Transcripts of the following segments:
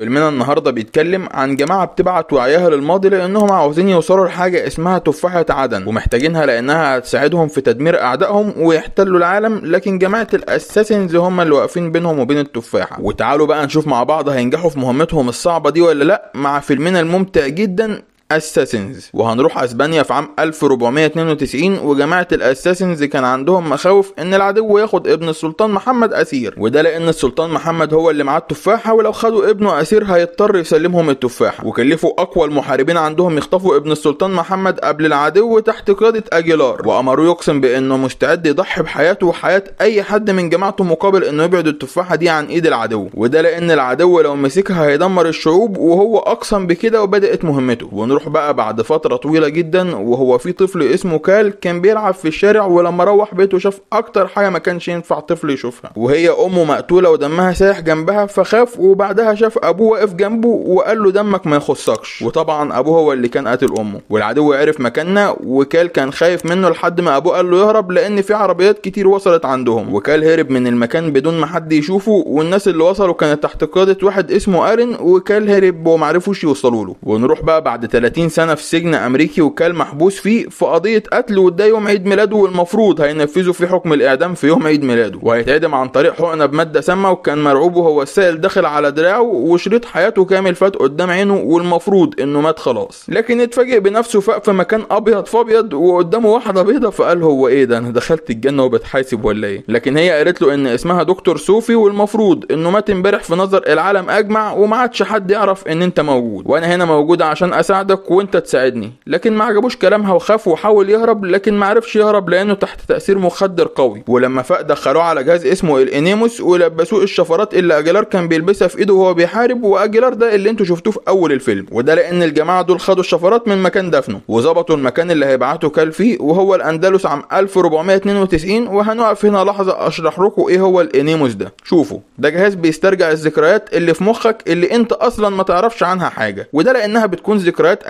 فيلمنا النهارده بيتكلم عن جماعه بتبعت وعيها للماضي لانهم عاوزين يوصلوا لحاجه اسمها تفاحه عدن ومحتاجينها لانها هتساعدهم في تدمير اعدائهم ويحتلوا العالم، لكن جماعه الاساسنز هم اللي واقفين بينهم وبين التفاحه. وتعالوا بقى نشوف مع بعض هينجحوا في مهمتهم الصعبه دي ولا لا مع فيلمنا الممتع جدا اساسنز. وهنروح اسبانيا في عام 1492 وجماعه الاساسنز كان عندهم مخاوف ان العدو ياخد ابن السلطان محمد اسير، وده لان السلطان محمد هو اللي معاه التفاحه، ولو خدوا ابنه اسير هيضطر يسلمهم التفاحه. وكلفوا اقوى المحاربين عندهم يخطفوا ابن السلطان محمد قبل العدو تحت قياده اجيلار، وامروه يقسم بانه مستعد يضحي بحياته وحياه اي حد من جماعته مقابل انه يبعد التفاحه دي عن ايد العدو، وده لان العدو لو مسكها هيدمر الشعوب، وهو اقسم بكده وبدات مهمته. ونروح بقى بعد فترة طويلة جدا وهو في طفل اسمه كال كان بيلعب في الشارع، ولما روح بيته شاف اكتر حاجة ما كانش ينفع طفل يشوفها، وهي امه مقتولة ودمها سايح جنبها، فخاف وبعدها شاف ابوه واقف جنبه وقال له دمك ما يخصكش، وطبعا ابوه هو اللي كان قاتل امه. والعدو عرف مكاننا وكال كان خايف منه لحد ما ابوه قال له يهرب لان في عربيات كتير وصلت عندهم، وكال هرب من المكان بدون ما حد يشوفه، والناس اللي وصلوا كانت تحت قيادة واحد اسمه ارن، وكال هرب ومعرفوش يوصلوا له. ونروح بقى بعد 30 سنة في سجن امريكي وكال محبوس فيه في قضية قتل، وده يوم عيد ميلاده والمفروض هينفذوا فيه حكم الاعدام في يوم عيد ميلاده، وهيتعدم عن طريق حقنة بمادة سامة، وكان مرعوب وهو السائل داخل على دراعه وشريط حياته كامل فات قدام عينه، والمفروض انه مات خلاص، لكن اتفاجئ بنفسه فاق في مكان ابيض فابيض وقدامه واحدة بيضة، فقال هو ايه ده، انا دخلت الجنة وبتحاسب ولا ايه؟ لكن هي قالت له ان اسمها دكتور صوفي والمفروض انه مات امبارح في نظر العالم اجمع، وما عادش حد يعرف ان انت موجود، وانا هنا موجودة عشان اساعدك وانت تساعدني. لكن ما عجبوش كلامها وخاف وحاول يهرب، لكن ما عرفش يهرب لانه تحت تأثير مخدر قوي. ولما فاق دخلوه على جهاز اسمه الانيموس ولبسوه الشفرات اللي اجيلار كان بيلبسها في ايده وهو بيحارب، واجيلار ده اللي انتوا شفتوه في اول الفيلم، وده لان الجماعه دول خدوا الشفرات من مكان دفنه وظبطوا المكان اللي هيبعتوا كال فيه، وهو الاندلس عام 1492. وهنقف هنا لحظه اشرح لكم ايه هو الانيموس ده. شوفوا، ده جهاز بيسترجع الذكريات اللي في مخك اللي انت اصلا ما تعرفش عنها حاجه، وده لانها بتكون ذكريات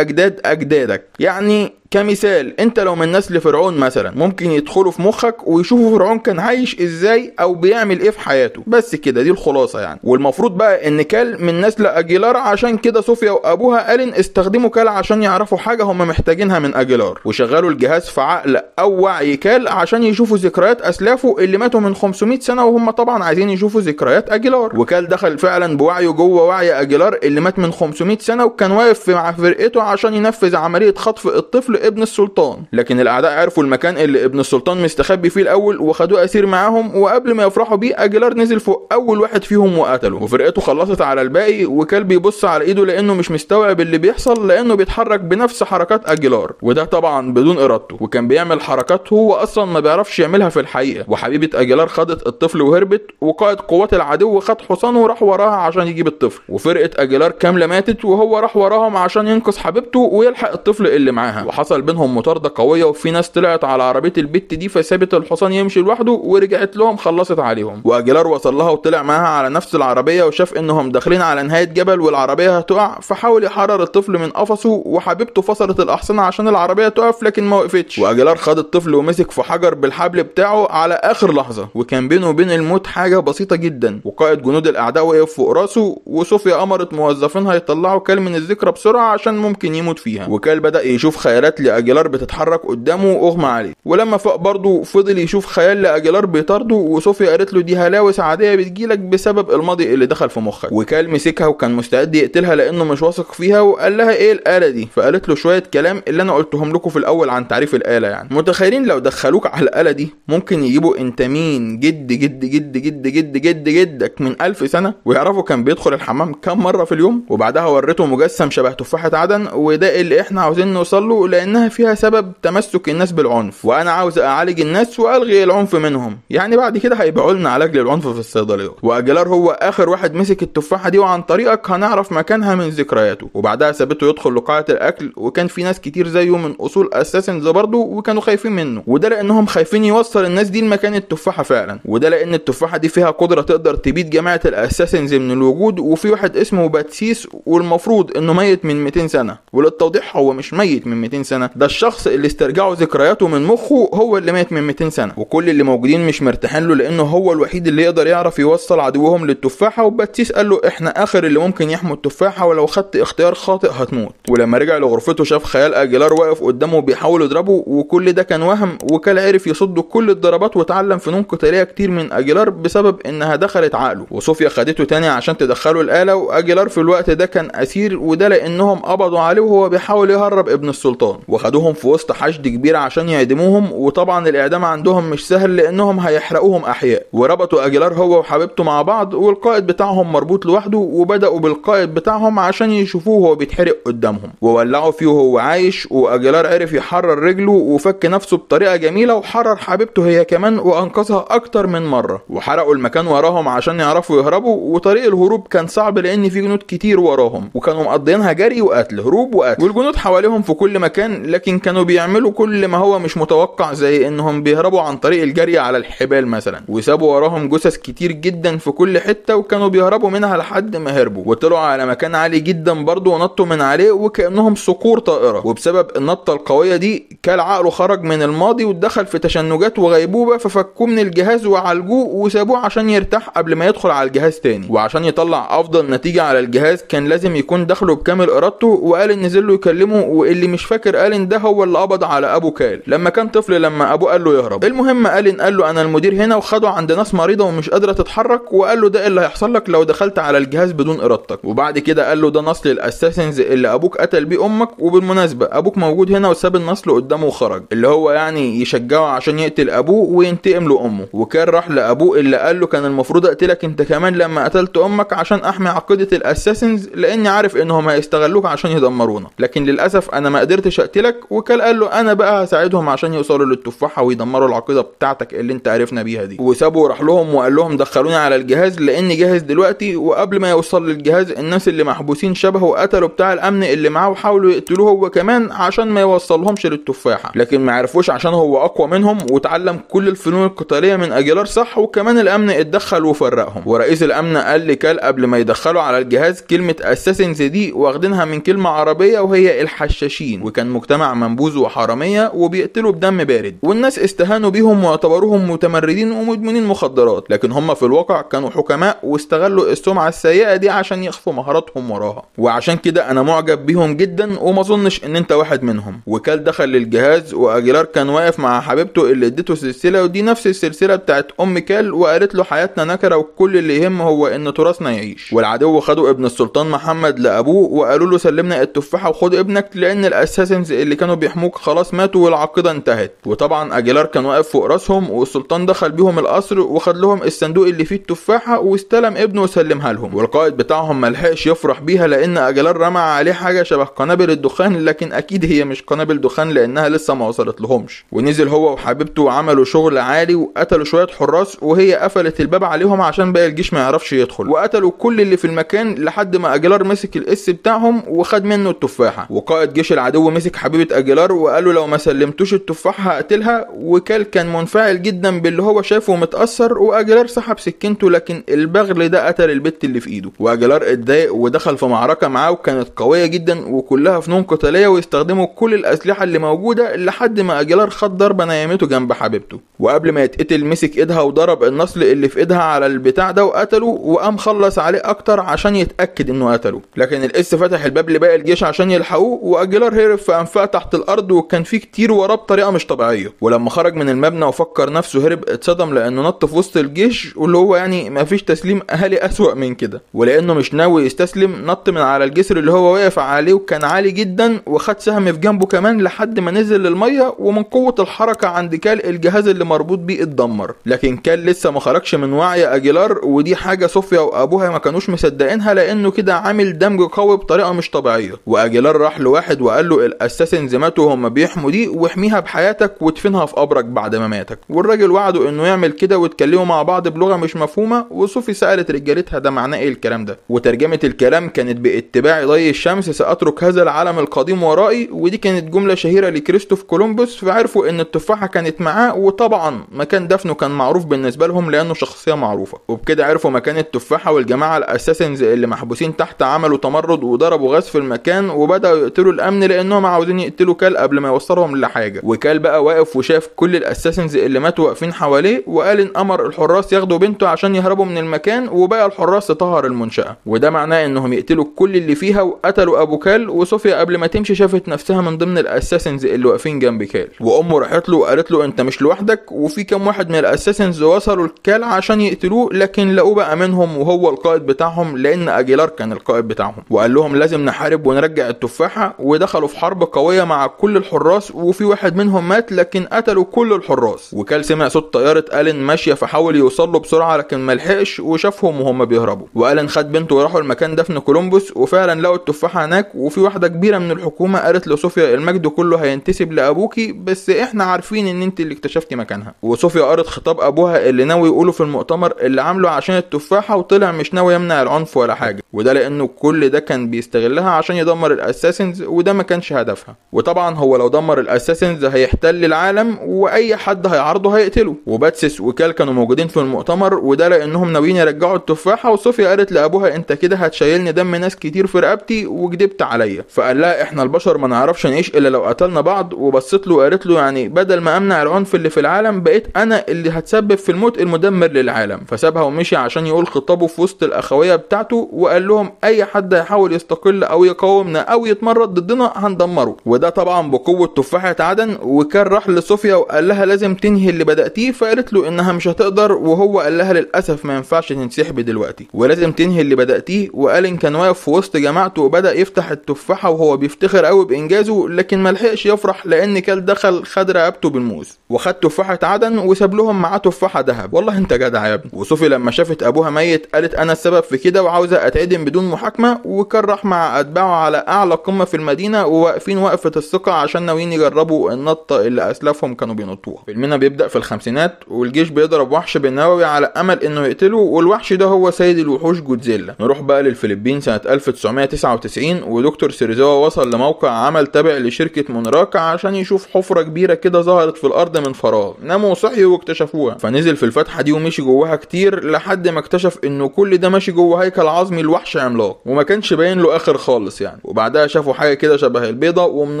اجدادك. يعني كمثال، انت لو من نسل فرعون مثلا ممكن يدخلوا في مخك ويشوفوا فرعون كان عايش ازاي او بيعمل ايه في حياته، بس كده، دي الخلاصه يعني. والمفروض بقى ان كال من نسل اجيلار، عشان كده صوفيا وابوها الين استخدموا كال عشان يعرفوا حاجه هم محتاجينها من اجيلار، وشغلوا الجهاز في عقل او وعي كال عشان يشوفوا ذكريات اسلافه اللي ماتوا من 500 سنه، وهم طبعا عايزين يشوفوا ذكريات اجيلار. وكال دخل فعلا بوعيه جوه وعي اجيلار اللي مات من 500 سنه، وكان واقف مع فرقته عشان ينفذ عمليه خطف الطفل ابن السلطان. لكن الاعداء عرفوا المكان اللي ابن السلطان مستخبي فيه الاول وخدوه اسير معاهم، وقبل ما يفرحوا بيه اجيلار نزل فوق اول واحد فيهم وقتله، وفرقته خلصت على الباقي. وكال بيبص على ايده لانه مش مستوعب اللي بيحصل، لانه بيتحرك بنفس حركات اجيلار، وده طبعا بدون ارادته، وكان بيعمل حركات هو اصلا ما بيعرفش يعملها في الحقيقه. وحبيبه اجيلار خدت الطفل وهربت، وقائد قوات العدو خد حصانه وراح وراها عشان يجيب الطفل، وفرقه اجيلار كامله ماتت وهو راح وراهم عشان ينقذ حبيبته ويلحق الطفل اللي معاها. وحصل بينهم مطارده قويه، وفي ناس طلعت على عربيه البت دي فسابت الحصان يمشي لوحده ورجعت لهم خلصت عليهم، واجيلار وصل لها وطلع معاها على نفس العربيه وشاف انهم داخلين على نهايه جبل والعربيه هتقع، فحاول يحرر الطفل من قفصه، وحبيبته فصلت الاحصنه عشان العربيه تقف لكن ما وقفتش، واجيلار خد الطفل ومسك في حجر بالحبل بتاعه على اخر لحظه، وكان بينه وبين الموت حاجه بسيطه جدا. وقائد جنود الاعداء وقف فوق راسه، وصوفيا امرت موظفينها يطلعوا كال من الذكرى بسرعه عشان ممكن يموت فيها. وكال بدا يشوف خيالات لاجيلار بتتحرك قدامه واغمى عليه، ولما فاق برضه فضل يشوف خيال لاجيلار بيطارده، وصوفيا قالت له دي هلاوس عاديه بتجيلك بسبب الماضي اللي دخل في مخك. وكال مسكها وكان مستعد يقتلها لانه مش واثق فيها، وقال لها ايه الاله دي، فقالت له شويه كلام اللي انا قلتهم لكم في الاول عن تعريف الاله. يعني متخيلين لو دخلوك على الاله دي ممكن يجيبوا انت مين جد جد جد جد جد جد جدك من 1000 سنه، ويعرفوا كان بيدخل الحمام كام مره في اليوم. وبعدها وريته مجسم شبه تفاحه عدن، وده اللي احنا عاوزين نوصل له لانها فيها سبب تمسك الناس بالعنف، وانا عاوز اعالج الناس والغي العنف منهم، يعني بعد كده هيبيعوا لنا علاج للعنف في الصيدليات. واجيلار هو اخر واحد مسك التفاحه دي، وعن طريقك هنعرف مكانها من ذكرياته. وبعدها سابته يدخل لقاعه الاكل، وكان في ناس كتير زيه من اصول اساسنز برضه وكانوا خايفين منه، وده لانهم خايفين يوصل الناس دي لمكان التفاحه فعلا، وده لان التفاحه دي فيها قدره تقدر تبيد جماعه الاساسنز من الوجود. وفي واحد اسمه باتسيس والمفروض انه ميت من 200 سنه، وللتوضيح هو مش ميت من 200 سنه سنه؟ ده الشخص اللي استرجعوا ذكرياته من مخه هو اللي مات من 200 سنه، وكل اللي موجودين مش مرتاحين له لانه هو الوحيد اللي يقدر يعرف يوصل عدوهم للتفاحه. وباتيس قال له احنا اخر اللي ممكن يحموا التفاحه، ولو خدت اختيار خاطئ هتموت. ولما رجع لغرفته شاف خيال اجيلار واقف قدامه بيحاول يضربه، وكل ده كان وهم، وكال عرف يصد كل الضربات وتعلم فنون قتاليه كتير من اجيلار بسبب انها دخلت عقله. وصوفيا خدته تاني عشان تدخله الاله، واجيلار في الوقت ده كان اسير، وده لانهم قبضوا عليه وهو بيحاول يهرب ابن السلطان، وخدوهم في وسط حشد كبير عشان يعدموهم. وطبعا الاعدام عندهم مش سهل لانهم هيحرقوهم احياء. وربطوا اجيلار هو وحبيبته مع بعض، والقائد بتاعهم مربوط لوحده، وبداوا بالقائد بتاعهم عشان يشوفوه وهو بيتحرق قدامهم، وولعوا فيه وهو عايش. واجيلار عرف يحرر رجله وفك نفسه بطريقه جميله، وحرر حبيبته هي كمان وانقذها اكتر من مره. وحرقوا المكان وراهم عشان يعرفوا يهربوا، وطريق الهروب كان صعب لان في جنود كتير وراهم، وكانوا مقضينها جري وقتل، هروب وقتل، والجنود حواليهم في كل مكان. لكن كانوا بيعملوا كل ما هو مش متوقع، زي انهم بيهربوا عن طريق الجري على الحبال مثلا، وسابوا وراهم جثث كتير جدا في كل حته، وكانوا بيهربوا منها لحد ما هربوا. وطلعوا على مكان عالي جدا برضه ونطوا من عليه وكانهم صقور طائره. وبسبب النطه القويه دي كال عقله خرج من الماضي ودخل في تشنجات وغيبوبه، ففكوه من الجهاز وعالجوه وسابوه عشان يرتاح قبل ما يدخل على الجهاز تاني. وعشان يطلع افضل نتيجه على الجهاز كان لازم يكون دخله بكامل ارادته. وقال نزل له يكلمه، واللي مش فاكر قال ان ده هو اللي قبض على ابو كال لما كان طفل، لما ابوه قال له يهرب. المهم قال له انا المدير هنا، وخده عند ناس مريضه ومش قادره تتحرك، وقال له ده اللي هيحصل لك لو دخلت على الجهاز بدون ارادتك. وبعد كده قال له ده نصل الاساسنز اللي ابوك قتل بيه امك، وبالمناسبه ابوك موجود هنا، وساب النصل قدامه وخرج، اللي هو يعني يشجعه عشان يقتل ابوه وينتقم لامه. وكان راح لابوه اللي قال له كان المفروض اقتلك انت كمان لما قتلت امك عشان احمي عقيده الاساسنز، لاني عارف انهم هيستغلوك عشان يدمرونا، لكن للاسف انا ما قدرتش اقتلك. وكان قال له انا بقى هساعدهم عشان يوصلوا للتفاحه ويدمروا العقيده بتاعتك اللي انت عرفنا بيها دي. وسابه وراح لهم وقال لهم دخلوني على الجهاز لاني جاهز دلوقتي. وقبل ما يوصل للجهاز الناس اللي محبوسين شبهه قتلوا بتاع الامن اللي معاه وحاولوا يقتلوه هو كمان عشان ما يوصلهمش للتفاحه، لكن ما عرفوش عشان هو اقوى منهم وتعلم كل الفنون القتاليه من اجيلار صح. وكمان الامن اتدخل وفرقهم. ورئيس الامن قال لكال قبل ما يدخلوا على الجهاز كلمه اساسنز دي واخدينها من كلمه عربيه وهي الحشاشين، وكان مجتمع منبوذ وحراميه وبيقتلوا بدم بارد، والناس استهانوا بيهم واعتبروهم متمردين ومدمنين مخدرات، لكن هم في الواقع كانوا حكماء واستغلوا السمعه السيئه دي عشان يخفوا مهاراتهم وراها. وعشان كده انا معجب بيهم جدا وما اظنش ان انت واحد منهم. وكال دخل للجهاز واجيلار كان واقف مع حبيبته اللي اديته سلسله، ودي نفس السلسله بتاعت ام كال، وقالت له حياتنا نكره وكل اللي يهم هو ان تراثنا يعيش. والعدو خدوا ابن السلطان محمد لابوه وقالوا له سلمنا التفاحه وخد ابنك، لان الاساسنز اللي كانوا بيحموك خلاص ماتوا والعقيده انتهت. وطبعا اجيلار كان واقف فوق راسهم، والسلطان دخل بيهم القصر وخد لهم الصندوق اللي فيه التفاحه واستلم ابنه وسلمها لهم. والقائد بتاعهم ملحقش يفرح بيها لان اجيلار رمى عليه حاجه شبه قنابل الدخان، لكن اكيد هي مش قنابل دخان لانها لسه ما وصلت لهمش. ونزل هو وحبيبته وعملوا شغل عالي وقتلوا شويه حراس، وهي قفلت الباب عليهم عشان باقي الجيش ما يعرفش يدخل، وقتلوا كل اللي في المكان لحد ما اجيلار مسك الاس بتاعهم وخد منه التفاحه. وقائد جيش العدو مسك حبيبه اجيلار وقال له لو ما سلمتوش التفاحه هقتلها. وكال كان منفعل جدا باللي هو شافه ومتاثر، واجيلار سحب سكينته، لكن البغل ده قتل البت اللي في ايده. واجيلار اتضايق ودخل في معركه معاه وكانت قويه جدا وكلها فنون قتاليه، ويستخدموا كل الاسلحه اللي موجوده لحد ما اجيلار خد ضربه نيمته جنب حبيبته. وقبل ما يتقتل مسك ايدها وضرب النصل اللي في ايدها على البتاع ده وقتله، وقام خلص عليه اكتر عشان يتاكد انه قتله. لكن الاس فتح الباب لباقي الجيش عشان يلحقوه، واجيلار هرب في انفاق تحت الارض وكان في كتير وراه بطريقه مش طبيعيه. ولما خرج من المبنى وفكر نفسه هرب اتصدم لانه نط في وسط الجيش، واللي هو يعني مفيش تسليم اهالي اسوأ من كده. ولانه مش ناوي يستسلم نط من على الجسر اللي هو واقف عليه وكان عالي جدا، وخد سهم في جنبه كمان لحد ما نزل للميه. ومن قوه الحركه عند كال الجهاز اللي مربوط بيه اتدمر، لكن كال لسه ما خرجش من وعي اجيلار، ودي حاجه صوفيا وابوها ما كانوش مصدقينها لانه كده عامل دمج قوي بطريقه مش طبيعيه. واجيلار راح لواحد وقال له الاساسنز ماتوا هم بيحموا دي، واحميها بحياتك وادفنها في قبرك بعد ما ماتك. والراجل وعده انه يعمل كده، واتكلموا مع بعض بلغه مش مفهومه. وصوفي سالت رجالتها ده معناه ايه الكلام ده، وترجمه الكلام كانت باتباع ضي الشمس ساترك هذا العالم القديم ورائي. ودي كانت جمله شهيره لكريستوف كولومبوس، فعرفوا ان التفاحه كانت معاه، وطبعا مكان دفنه كان معروف بالنسبه لهم لانه شخصيه معروفه. وبكده عرفوا مكان التفاحه. والجماعه الاساسنز اللي محبوسين تحت عملوا تمرد وضربوا غاز في المكان، وبداوا يقتلوا الامن لانهم عاوزين عاوزين يقتلوا كال قبل ما يوصلهم لحاجه. وكال بقى واقف وشاف كل الاساسنز اللي ماتوا واقفين حواليه، وقال ان امر الحراس ياخدوا بنته عشان يهربوا من المكان، وبقى الحراس تطهر المنشاه. وده معناه انهم يقتلوا كل اللي فيها، وقتلوا ابو كال. وصوفيا قبل ما تمشي شافت نفسها من ضمن الاساسنز اللي واقفين جنب كال، وامه راحت له وقالت له انت مش لوحدك، وفي كام واحد من الاساسنز وصلوا لكال عشان يقتلوه، لكن لقوه بقى منهم وهو القائد بتاعهم، لان اجيلار كان القائد بتاعهم. وقال لهم لازم نحارب ونرجع التفاحه. ودخلوا في حرب قويه مع كل الحراس، وفي واحد منهم مات لكن قتلوا كل الحراس. وكال سمع صوت طياره ألين ماشيه، فحاول يوصل له بسرعه لكن ما لحقش، وشافهم وهم بيهربوا. وألين خد بنته وراحوا المكان دفن كولومبوس، وفعلا لقوا التفاحه هناك. وفي واحده كبيره من الحكومه قالت لصوفيا المجد كله هينتسب لابوكي، بس احنا عارفين ان انت اللي اكتشفتي مكانها. وصوفيا قرت خطاب ابوها اللي ناوي يقوله في المؤتمر اللي عامله عشان التفاحه، وطلع مش ناوي يمنع العنف ولا حاجه. وده لانه كل ده كان بيستغلها عشان يدمر الاساسنز، وده ما كانش هدفها. وطبعا هو لو دمر الاساسنز هيحتل العالم، واي حد هيعارضه هيقتله. وباتسس وكال كانوا موجودين في المؤتمر، وده لانهم ناويين يرجعوا التفاحه. وصوفيا قالت لابوها انت كده هتشيلني دم ناس كتير في رقبتي وكدبت عليا. فقال لها احنا البشر ما نعرفش نعيش الا لو قتلنا بعض. وبصت له وقالت له يعني بدل ما امنع العنف اللي في العالم بقيت انا اللي هتسبب في الموت المدمر للعالم. فسابها ومشي عشان يقول خطابه في وسط الاخويه بتاعته، وقال لهم اي حد هيحاول يستقل او يقاومنا او يتمرد ضدنا هندمره. وده طبعا بقوه تفاحه عدن. وكان راح لصوفيا وقال لها لازم تنهي اللي بداتيه، فقالت له انها مش هتقدر. وهو قال لها للاسف ما ينفعش تنسحبي دلوقتي ولازم تنهي اللي بداتيه. وقال كان واقف في وسط جماعته وبدا يفتح التفاحه وهو بيفتخر قوي بانجازه، لكن ما لحقش يفرح لان كال دخل خد رقبته بالموس وخد تفاحه عدن وساب لهم معاه تفاحه ذهب. والله انت جدع يا ابني. وصوفيا لما شافت ابوها ميت قالت انا السبب في كده وعاوزه اتعدم بدون محاكمه. وكان راح مع اتباعه على اعلى قمه في المدينه وواقفين وقفه الثقه عشان ناويين يجربوا النطه اللي اسلافهم كانوا بينطوها. فيلمنا بيبدا في الخمسينات، والجيش بيضرب وحش بالنووي على امل انه يقتله، والوحش ده هو سيد الوحوش جودزيلا. نروح بقى للفلبين سنه 1999، ودكتور سيريزاوا وصل لموقع عمل تابع لشركه مونراكا عشان يشوف حفره كبيره كده ظهرت في الارض من فراغ. ناموا وصحيوا واكتشفوها، فنزل في الفتحه دي ومشي جواها كتير لحد ما اكتشف انه كل ده ماشي جوه هيكل عظمي لوحش عملاق، وما كانش باين له اخر خالص يعني. وبعدها شافوا حاجه كده شبه البيضه، ومن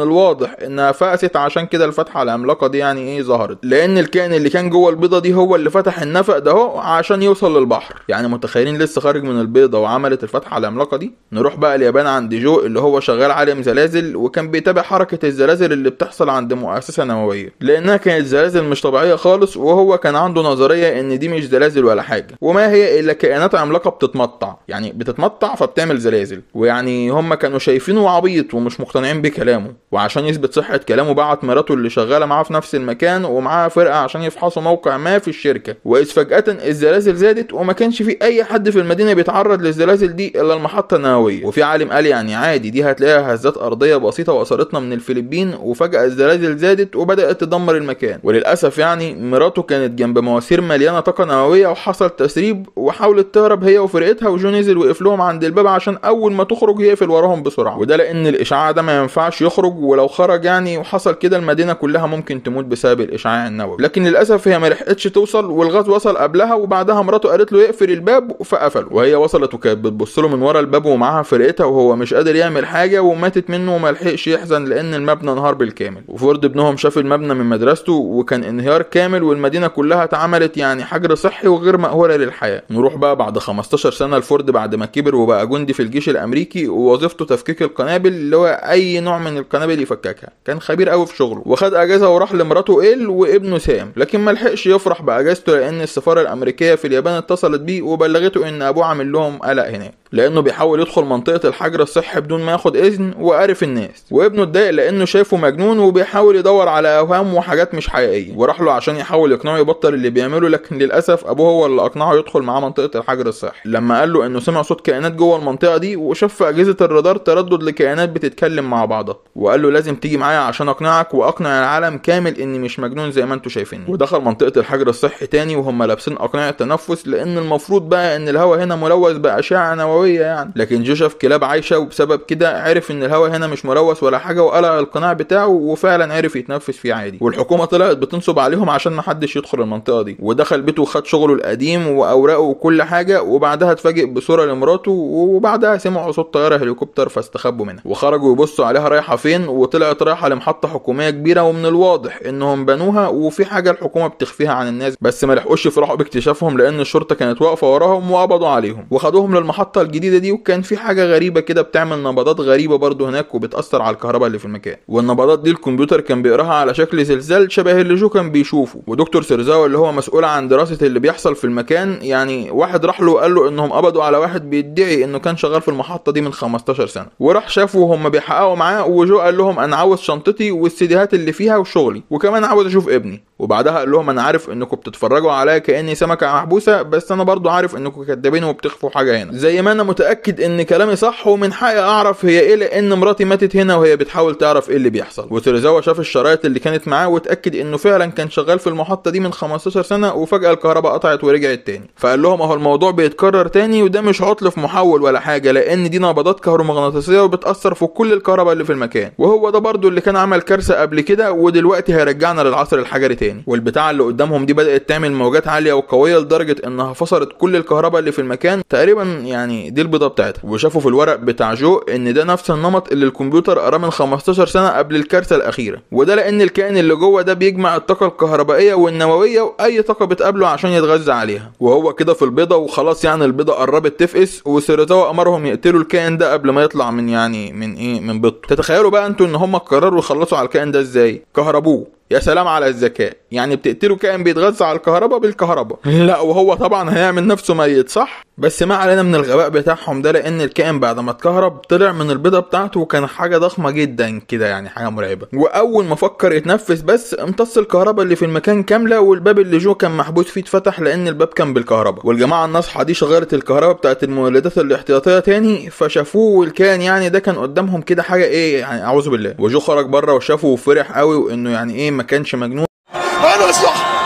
الواضح انها فقست عشان كده الفتحه العملاقه دي يعني ايه ظهرت، لان الكائن اللي كان جوه البيضه دي هو اللي فتح النفق ده اهو عشان يوصل للبحر. يعني متخيلين لسه خارج من البيضه وعملت الفتحه العملاقه دي. نروح بقى اليابان عند جو اللي هو شغال عالم زلازل، وكان بيتابع حركه الزلازل اللي بتحصل عند مؤسسه نوويه، لانها كانت زلازل مش طبيعيه خالص. وهو كان عنده نظريه ان دي مش زلازل ولا حاجه، وما هي الا كائنات عملاقه بتتمطع، يعني بتتمطع فبتعمل زلازل. ويعني هم كانوا شايفينه عبيط ومش مقتنعين بكلامه. وعشان يثبت صحه كلامه بعت مراته اللي شغاله معاه في نفس المكان ومعاها فرقه عشان يفحصوا موقع ما في الشركه. واذ فجاه الزلازل زادت، وما كانش في اي حد في المدينه بيتعرض للزلازل دي الا المحطه النوويه. وفي عالم قال يعني عادي دي هتلاقيها هزات ارضيه بسيطه وصلتنا من الفلبين، وفجاه الزلازل زادت وبدات تدمر المكان. وللاسف يعني مراته كانت جنب مواسير مليانه طاقه نوويه وحصل تسريب، وحاولت تهرب هي وفرقتها. وجو نزل وقف لهم عند الباب عشان اول ما تخرج يقفل وراهم بسرعه، وده لان الاشعاع ده ما ينفعش يخرج، ولو خرج يعني وحصل كده المدينه كلها ممكن تموت بسبب الاشعاع النووي. لكن للاسف هي ما لحقتش توصل، والغاز وصل قبلها. وبعدها مراته قالت له يقفل الباب فقفل، وهي وصلت وكانت بتبص له من ورا الباب ومعاها فرقتها، وهو مش قادر يعمل حاجه وماتت منه. وما لحقش يحزن لان المبنى انهار بالكامل. وفورد ابنهم شاف المبنى من مدرسته وكان انهيار كامل، والمدينه كلها اتعملت يعني حجر صحي وغير مأهوله للحياه. نروح بقى بعد 15 سنه لفورد بعد ما كبر وبقى جندي في الجيش الامريكي، ووظيفته تفكيك القنابل اللي هو اي نوع من القنابل يفككها. كان خبير قوي في شغله، وخد اجازه وراح لمراته إيل وابنه سام. لكن ما لحقش يفرح باجازته لان السفاره الامريكيه في اليابان اتصلت بيه وبلغته ان ابوه عامل لهم قلق هناك، لانه بيحاول يدخل منطقه الحجر الصحي بدون ما ياخد اذن وقارف الناس. وابنه اتضايق لانه شايفه مجنون وبيحاول يدور على اوهام وحاجات مش حقيقيه، وراح له عشان يحاول يقنعه يبطل اللي بيعمله. لكن للاسف ابوه هو اللي اقنعه يدخل معاه منطقه الحجر الصحي، لما قال له انه سمع صوت كائنات جوه المنطقه دي وشاف في اجهزه الرادار تردد لكائنات بتتكلم مع بعضها. وقال له لازم تيجي معايا عشان اقنعك واقنع العالم كامل اني مش مجنون زي ما انتوا شايفين. ودخل منطقه الحجر الصحي تاني وهم لابسين اقنعه تنفس، لان المفروض بقى ان الهواء هنا ملوث باشعه نوويه يعني. لكن جو شاف كلاب عايشه، وبسبب كده عرف ان الهواء هنا مش ملوث ولا حاجه، وقلع القناع بتاعه وفعلا عرف يتنفس فيه عادي. والحكومه طلعت بتنصب عليهم عشان محدش يدخل المنطقه دي. ودخل بيته وخد شغله القديم واوراقه وكل حاجه، وبعدها اتفاجئ بصوره لمراته، وبعدها سمعوا صوت طياره هليكوبتر فاستخبوا منها، وخرجوا يبصوا عليها رايحه فين، وطلعت رايحه لمحطه حكوميه كبيره، ومن الواضح انهم بنوها وفي حاجه الحكومه بتخفيها عن الناس، بس ما لحقوش يفرحوا باكتشافهم لان الشرطه كانت واقفه وراهم وقبضوا عليهم وخدوهم للمحطه الجديده دي. وكان في حاجه غريبه كده بتعمل نبضات غريبه برضو هناك وبتاثر على الكهرباء اللي في المكان، والنبضات دي الكمبيوتر كان بيقراها على شكل زلزال شبه اللي جو كان بيشوفه. ودكتور سيرزاوا اللي هو مسؤول عن دراسه اللي بيحصل في المكان، يعني واحد راح له وقال له انهم قبضوا على واحد بيدعي انه كان شغال في المحطه دي من 15 سنه، وراح شافه وهم بيحققوا معاه. وجو قال لهم انا عاوز شنطتي والسيديهات اللي فيها وشغلي، وكمان عاوز اشوف ابني. وبعدها قال لهم انا عارف انكم بتتفرجوا عليا كاني سمكه محبوسه، بس انا برضو عارف انكم كدابين وبتخفوا حاجه هنا، زي ما انا متاكد ان كلامي صح ومن حقي اعرف هي ايه، لان مراتي ماتت هنا وهي بتحاول تعرف ايه اللي بيحصل. وسيرزاوا شاف الشرايط اللي كانت معاه واتاكد انه فعلا كان شغال في المحطه دي من 15 سنه، وفجاه الكهرباء قطعت ورجعت تاني. فقال لهم اهو الموضوع بيتكرر تاني، وده مش عطل في محول ولا حاجه، لان دي نبضات كهرومغناطيسيه وبتاثر في كل الكهرباء اللي في المكان، وهو ده برضو اللي كان عمل كارثه قبل كده ودلوقتي هيرجعنا للعصر الحجري تاني. والبتاع اللي قدامهم دي بدات تعمل موجات عاليه وقويه لدرجه انها فصلت كل الكهرباء اللي في المكان تقريبا، يعني دي البيضه بتاعتها. وشافوا في الورق بتاع جو ان ده نفس النمط اللي الكمبيوتر قراه من 15 سنه قبل الكارثه الاخيره، وده لان الكائن اللي جوه ده بيجمع الطاقه الكهربائيه والنوويه واي طاقه بتقابله عشان يتغذى عليها. وهو كده في البيضه وخلاص، يعني البيضه قربت تفقس، وسيرزاوا امرهم يقتلوا الكائن ده قبل ما يطلع من بيضته. تتخيلوا بقى انتوا ان هم قرروا يخلصوا على الكائن ده ازاي؟ كهربوه. يا سلام على الذكاء، يعني بتقتلوا كائن بيتغذى على الكهرباء بالكهرباء. لا وهو طبعا هيعمل نفسه ميت صح، بس ما علينا من الغباء بتاعهم ده، لان الكائن بعد ما اتكهرب طلع من البيضه بتاعته وكان حاجه ضخمه جدا كده، يعني حاجه مرعبه. واول ما فكر يتنفس بس امتص الكهرباء اللي في المكان كامله، والباب اللي جو كان محبوس فيه اتفتح لان الباب كان بالكهرباء. والجماعه الناصحه دي شغلت الكهرباء بتاعت المولدات الاحتياطيه تاني، فشافوه والكائن يعني ده كان قدامهم كده حاجه ايه، يعني اعوذ بالله. وجو خرج بره وشافه وفرح قوي، وانه يعني ايه ما كانش مجنون. انا صح.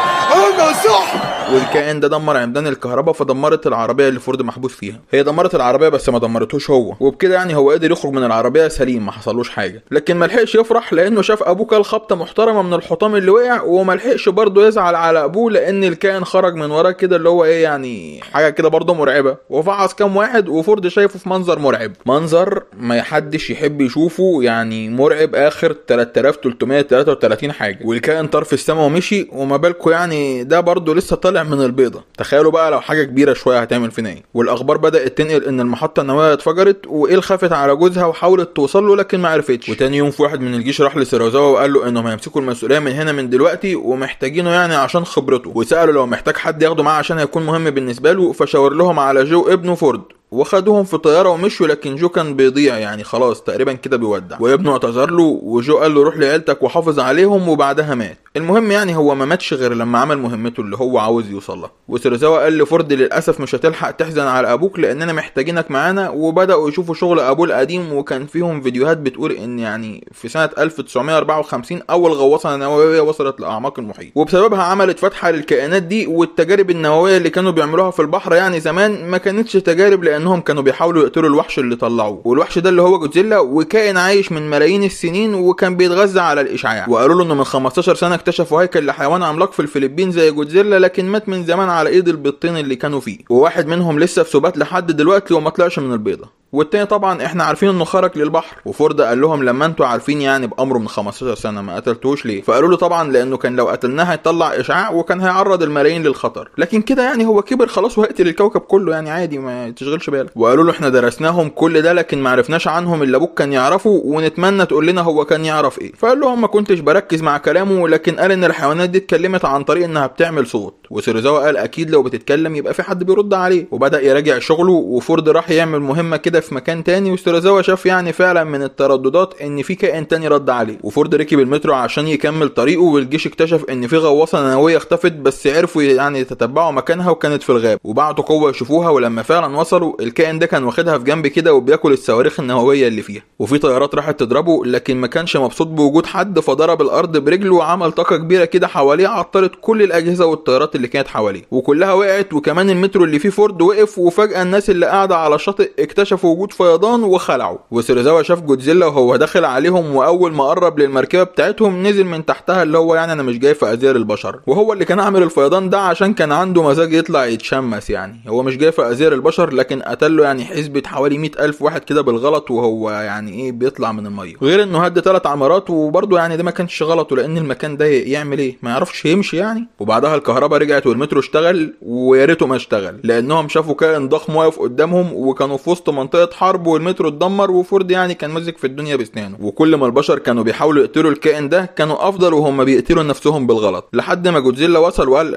والكائن ده دمر عمدان الكهرباء، فدمرت العربيه اللي فورد محبوس فيها. هي دمرت العربيه بس ما دمرتوش هو، وبكده يعني هو قدر يخرج من العربيه سليم ما حصلوش حاجه. لكن ما لحقش يفرح لانه شاف ابوه كل خبطه محترمه من الحطام اللي وقع، وما لحقش برضه يزعل على ابوه لان الكائن خرج من وراه كده اللي هو ايه، يعني حاجه كده برضه مرعبه، وفعص كام واحد. وفورد شايفه في منظر مرعب، منظر ما حدش يحب يشوفه، يعني مرعب اخر 3333 حاجه. والكائن طار في السماء ومشي، وما بالكم يعني ده برضه لسه طالع من البيضه. تخيلوا بقى لو حاجه كبيره شويه هتعمل فينا ايه. والاخبار بدات تنقل ان المحطه النوويه اتفجرت، وايل خافت على جوزها وحاولت توصل له لكن ما عرفتش. وتاني يوم في واحد من الجيش راح لسيرزاوا وقال له انهم هيمسكوا المسؤوليه من هنا من دلوقتي ومحتاجينه يعني عشان خبرته، وسالوا لو محتاج حد ياخده معاه عشان هيكون مهم بالنسبه له. فشاور لهم على جو ابنه فورد، وخدوهم في طياره ومشوا. لكن جو كان بيضيع، يعني خلاص تقريبا كده بيودع. وابنه اعتذر له، وجو قال له روح لعيلتك وحافظ عليهم، وبعدها مات. المهم يعني هو ما ماتش غير لما عمل مهمته اللي هو عاوز يوصلها. وسيرزاوا قال لفورد للاسف مش هتلحق تحزن على ابوك لاننا محتاجينك معانا. وبداوا يشوفوا شغل ابوه القديم، وكان فيهم فيديوهات بتقول ان يعني في سنه 1954 اول غواصه نوويه وصلت لاعماق المحيط، وبسببها عملت فتحه للكائنات دي. والتجارب النوويه اللي كانوا بيعملوها في البحر يعني زمان ما كانتش تجارب، لانهم كانوا بيحاولوا يقتلوا الوحش اللي طلعوه. والوحش ده اللي هو جودزيلا، وكائن عايش من ملايين السنين وكان بيتغذى على الاشعاع. وقالوا له انه من 15 سنه اكتشفوا هيكل لحيوان عملاق في الفلبين زي جودزيلا، لكن مات من زمان على ايد البيضتين اللي كانوا فيه. وواحد منهم لسه في سبات لحد دلوقتي وما طلعش من البيضه، والتاني طبعا احنا عارفين انه خرج للبحر. وفورد قال لهم لما انتوا عارفين يعني بامره من 15 سنه ما قتلتوش ليه؟ فقالوا له طبعا لانه كان لو قتلناه هيطلع اشعاع وكان هيعرض الملايين للخطر، لكن كده يعني هو كبر خلاص وهيقتل الكوكب كله، يعني عادي ما تشغلش بالك. وقالوا له احنا درسناهم كل ده لكن ما عرفناش عنهم اللي ابوك كان يعرفه، ونتمنى تقول لنا هو كان يعرف ايه. فقال لهم ما كنتش بركز مع كلامه، لكن قال ان الحيوانات دي اتكلمت عن طريق انها بتعمل صوت. وسيرزاوا قال اكيد لو بتتكلم يبقى في حد بيرد عليه. وبدا يراجع شغله، وفورد راح يعمل مهمه كده في مكان تاني. وسيرزاوا شاف يعني فعلا من الترددات ان في كائن تاني رد عليه. وفورد ركب المترو عشان يكمل طريقه، والجيش اكتشف ان في غواصه نوويه اختفت، بس عرفوا يعني يتتبعوا مكانها وكانت في الغاب، وبعتوا قوه يشوفوها. ولما فعلا وصلوا الكائن ده كان واخدها في جنب كده وبياكل الصواريخ النوويه اللي فيها. وفي طيارات راحت تضربه، لكن ما كانش مبسوط بوجود حد، فضرب الارض برجله وعمل طاقه كبيره كده حواليه عطلت كل الاجهزه والطيارات اللي كانت حواليه، وكلها وقعت. وكمان المترو اللي فيه فورد وقف، وفجاه الناس اللي قاعده على الشاطئ اكتشفوا وجود فيضان وخلعوا. وسيرزاوا شاف جودزيلا وهو داخل عليهم، واول ما قرب للمركبه بتاعتهم نزل من تحتها اللي هو يعني انا مش جاي في ازير البشر. وهو اللي كان عامل الفيضان ده عشان كان عنده مزاج يطلع يتشمس، يعني هو مش جاي في ازير البشر، لكن لكن قتل له يعني حسبة حوالي 100,000 واحد كده بالغلط وهو يعني ايه بيطلع من الميه. غير انه هد 3 عمارات، وبرده يعني ده ما كانش غلطه لان المكان ده يعمل ايه، ما يعرفش يمشي يعني. وبعدها الكهرباء رجعت والمترو اشتغل، ويا ريته ما اشتغل لانهم شافوا كائن ضخم واقف قدامهم، وكانوا في وسط منطقه حرب والمترو اتدمر، وفورد يعني كان ماسك في الدنيا باسنانه. وكل ما البشر كانوا بيحاولوا يقتلوا الكائن ده كانوا افضل وهم بيقتلوا نفسهم بالغلط، لحد ما جودزيلا وصل وقال.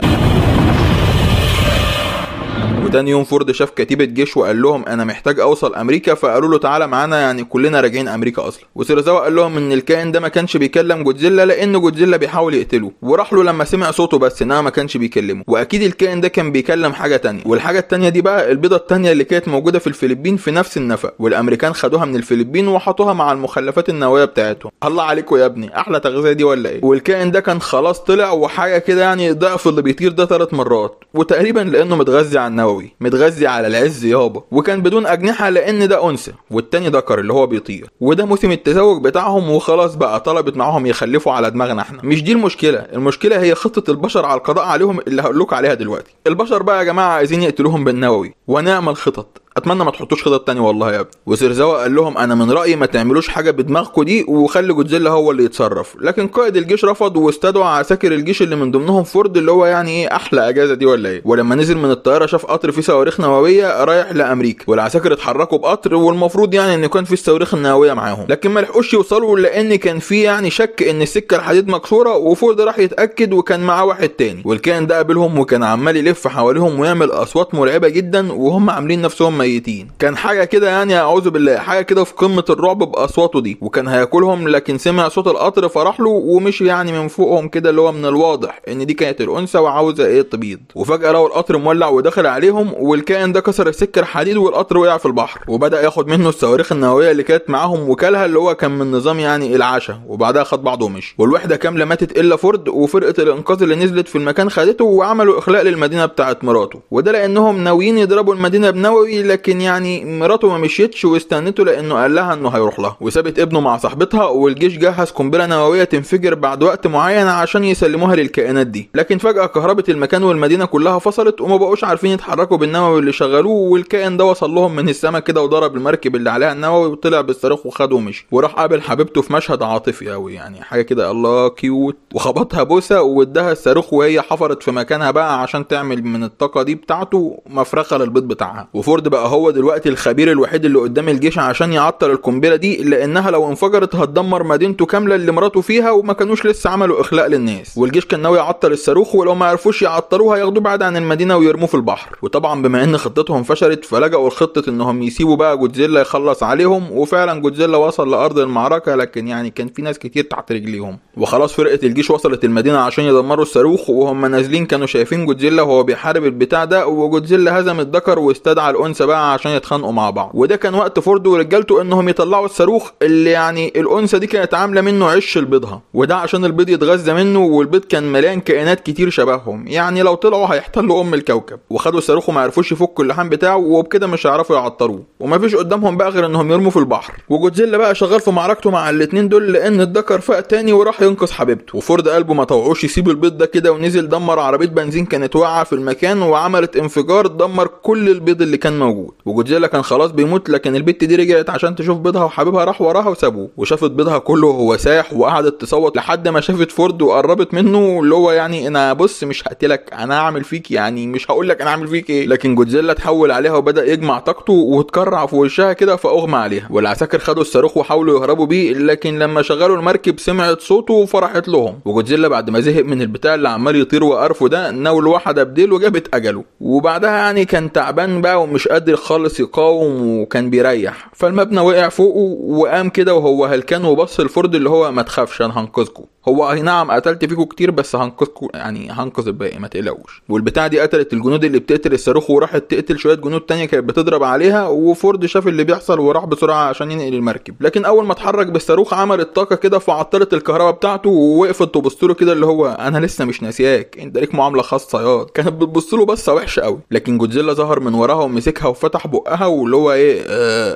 وتاني يوم فورد شاف كتيبة جيش وقال لهم انا محتاج اوصل امريكا، فقالوا له تعالى معانا يعني كلنا راجعين امريكا اصلا. وسيرزاوا قال لهم ان الكائن ده ما كانش بيكلم جودزيلا لان جودزيلا بيحاول يقتله، وراح له لما سمع صوته بس انها ما كانش بيكلمه، واكيد الكائن ده كان بيكلم حاجه تانية. والحاجه التانية دي بقى البيضه التانية اللي كانت موجوده في الفلبين في نفس النفق، والامريكان خدوها من الفلبين وحطوها مع المخلفات النوويه بتاعتهم. الله عليكم يا ابني، احلى تغذيه دي ولا ايه؟ والكائن ده كان خلاص طلع وحاجه كده يعني ضعف اللي بيطير ده 3 مرات، وتقريبا لانه متغذي على النووي، متغذي على العز يابا، وكان بدون اجنحه لان ده انثى والتاني ذكر اللي هو بيطير، وده موسم التزاوج بتاعهم وخلاص بقى طلبت معاهم يخلفوا على دماغنا احنا. مش دي المشكله هي خطه البشر على القضاء عليهم اللي هقول لكم عليها دلوقتي. البشر بقى يا جماعه عايزين يقتلوهم بالنووي ونعمل خطط، اتمنى ما تحطوش خطط تاني والله يا ابني. وسيرزاوا قال لهم انا من رايي ما تعملوش حاجه بدماغكم دي وخلي جودزيلا هو اللي يتصرف، لكن قائد الجيش رفض واستدعى عساكر الجيش اللي من ضمنهم فورد اللي هو يعني ايه احلى اجازه دي ولا ايه. ولما نزل من الطياره شاف قطر فيه صواريخ نوويه رايح لامريكا، والعساكر اتحركوا بقطر والمفروض يعني ان كان في الصواريخ النوويه معاهم، لكن ما لحقوش يوصلوا لان كان في يعني شك ان السكه الحديد مكسوره، وفورد راح يتاكد وكان معاه واحد تاني، والكائن ده قابلهم وكان عمال يلف حواليهم ويعمل اصوات مرعبه جدا وهم عاملين نفسهم ميتين. كان حاجه كده يعني اعوذ بالله، حاجه كده في قمه الرعب باصواته دي، وكان هياكلهم لكن سمع صوت القطر فراح له ومشي يعني من فوقهم كده، اللي هو من الواضح ان دي كانت الانثى وعاوزه ايه تبيض. وفجاه لقوا القطر مولع ودخل عليهم، والكائن ده كسر السكه الحديد والقطر وقع في البحر، وبدا ياخد منه الصواريخ النوويه اللي كانت معاهم وكلها اللي هو كان من نظام يعني العشاء، وبعدها خد بعضه ومشي. والوحده كامله ماتت الا فورد، وفرقه الانقاذ اللي نزلت في المكان خدته وعملوا اخلاء للمدينه بتاعه مراته، وده لانهم ناويين يضربوا المدينه بنووي، لكن يعني مراته ما مشيتش واستنته لانه قال لها انه هيروح لها، وسابت ابنه مع صاحبتها، والجيش جهز قنبله نوويه تنفجر بعد وقت معين عشان يسلموها للكائنات دي. لكن فجاه كهربت المكان والمدينه كلها فصلت وما بقوش عارفين يتحركوا بالنووي اللي شغلوه، والكائن ده وصل لهم من السماء كده وضرب المركب اللي عليها النووي وطلع بالصاروخ وخده ومشي، وراح قابل حبيبته في مشهد عاطفي قوي يعني حاجه كده الله كيوت، وخبطها بوسه واداها الصاروخ وهي حفرت في مكانها بقى عشان تعمل من الطاقه دي بتاعته مفرخه للبيض بتاعها. وفورد بقى هو دلوقتي الخبير الوحيد اللي قدام الجيش عشان يعطل القنبله دي، لانها لو انفجرت هتدمر مدينته كامله اللي مراته فيها، وما كانوش لسه عملوا اخلاء للناس، والجيش كان ناوي يعطل الصاروخ، ولو ما عرفوش يعطلوه هياخدوه بعد عن المدينه ويرموه في البحر. وطبعا بما ان خطتهم فشلت فلجأوا الخطه انهم يسيبوا بقى جودزيلا يخلص عليهم، وفعلا جودزيلا وصل لارض المعركه، لكن يعني كان في ناس كتير تحت رجليهم. وخلاص فرقه الجيش وصلت المدينه عشان يدمروا الصاروخ، وهم نازلين كانوا شايفين جودزيلا وهو بيحارب البتاع ده، وجودزيلا هزم الذكر واستدعى الانثى بقى عشان يتخانقوا مع بعض. وده كان وقت فورد ورجالته انهم يطلعوا الصاروخ اللي يعني الانثى دي كانت عامله منه عش لبيضها، وده عشان البيض يتغذى منه، والبيض كان مليان كائنات كتير شبههم، يعني لو طلعوا هيحتلوا الكوكب. وخدوا الصاروخ وما عرفوش يفكوا اللحام بتاعه، وبكده مش هيعرفوا يعطلوه، ومفيش قدامهم بقى غير انهم يرموا في البحر. وجودزيلا بقى شغال في معركته مع الاتنين دول لان الذكر فاق تاني وراح ينقذ حبيبته، وفورد قلبه ما طوعوش يسيب البيض ده كده، ونزل دمر عربيه بنزين كانت واقعه في المكان وعملت انفجار دمر كل البيض اللي كان موجود. وجودزيلا كان خلاص بيموت، لكن البت دي رجعت عشان تشوف بيضها، وحبيبها راح وراها وسابوه، وشافت بيضها كله وهو سايح، وقعدت تصوت لحد ما شافت فورد وقربت منه، اللي هو يعني انا بص مش هقتلك، انا هعمل فيك يعني مش هقول لك انا هعمل فيك ايه. لكن جودزيلا تحول عليها وبدا يجمع طاقته وتكرع في وشها كده فاغمى عليها، والعساكر خدوا الصاروخ وحاولوا يهربوا بيه، لكن لما شغلوا المركب سمعت صوته وفرحت لهم. وجودزيلا بعد ما زهق من البتاع اللي عمال يطير وقرفه ده ناول واحده بديل وجابت اجله، وبعدها يعني كان تعبان بقى ومش قادر خالص يقاوم وكان بيريح، فالمبنى وقع فوقه وقام كده وهو هلكان وبص لفورد اللي هو ما تخافش انا هنقذكم، هو اي نعم قتلت فيكم كتير بس هنقذكم يعني هنقذ الباقي ما تقلقوش. والبتاع دي قتلت الجنود اللي بتقتل الصاروخ وراحت تقتل شويه جنود تانية كانت بتضرب عليها، وفورد شاف اللي بيحصل وراح بسرعه عشان ينقل المركب، لكن اول ما اتحرك بالصاروخ عملت طاقه كده فعطلت الكهرباء بتاعته، ووقفت تبص له كده اللي هو انا لسه مش ناسياك انت ليك معامله خاصه ياض، كانت بتبص له بصه وحشه قوي. لكن جودزيلا ظهر من وراها ومسكها وفتح بقها واللي هو ايه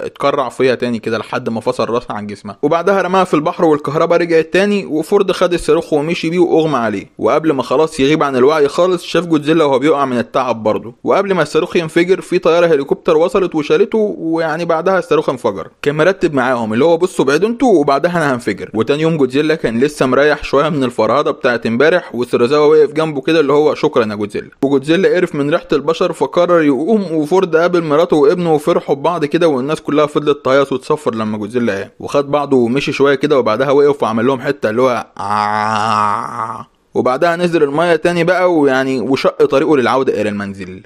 اتكرع فيها تاني كده لحد ما فصل راسها عن جسمها، وبعدها رماها في البحر والكهرباء رجعت تاني، وفورد خد الصاروخ ومشي بيه واغمى عليه. وقبل ما خلاص يغيب عن الوعي خالص شاف جودزيلا وهو بيقع من التعب برضه. وقبل ما الصاروخ ينفجر في طياره هليكوبتر وصلت وشالته، ويعني بعدها الصاروخ انفجر. كان مرتب معاهم اللي هو بصوا بعيدوا انتوا وبعدها انا هنفجر. وتاني يوم جودزيلا كان لسه مريح شويه من الفرهده بتاعت امبارح، وسيرازاوا واقف جنبه كده اللي هو شكرا يا جودزيلا. وجودزيلا قرف من ريحه البشر فقرر يقوم، وفورد قابل مراته وابنه وفرحوا ببعض كده، والناس كلها فضلت تهيص وتصفر لما جودزيلا قام. وخد بعضه ومشي شويه كده، وبعدها وقف وعمل لهم حته اللي هو وبعدها نزل الميه تاني بقى، ويعني وشق طريقه للعوده الى المنزل.